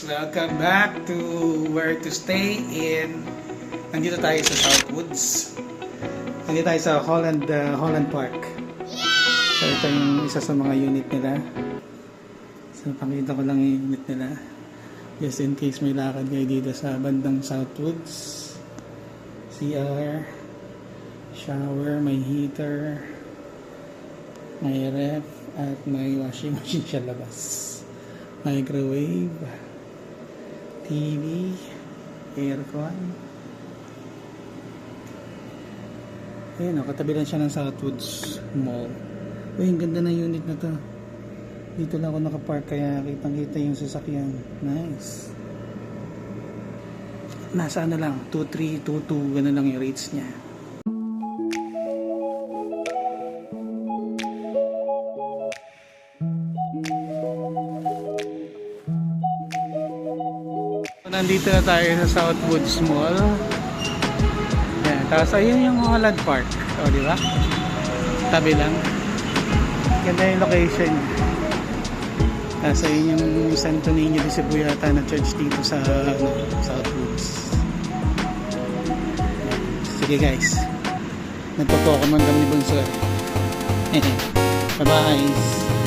Welcome back to Where to Stay in. Nandito tayo sa Southwoods. Nandito tayo sa Holland Park. So ito yung isa sa mga unit nila. So pakita ko lang yung unit nila. Just in case may lakad kayo dito sa bandang Southwoods. CR, shower, may heater, may ref, at may washing machine sa labas. Microwave, TV, aircon. Ayan o, katabi lang siya ng Southwoods Mall. Uy, ang ganda ng unit na to. Dito lang ako nakapark kaya kitang-kita yung sasakyan. Nice. Nasa ano lang, 2.3, 2.2, gano'n lang yung rates niya. Nandito na tayo sa Southwoods Mall. Ayan, tapos ayun yung Holland Park. O, di ba? Tabi lang. Ganda yung location. Tapos ayun yung Santo Niño de Cebu yata na church dito sa Southwoods. Sige guys. Nagtotoo ko man kami ni Bunso. Bye bye.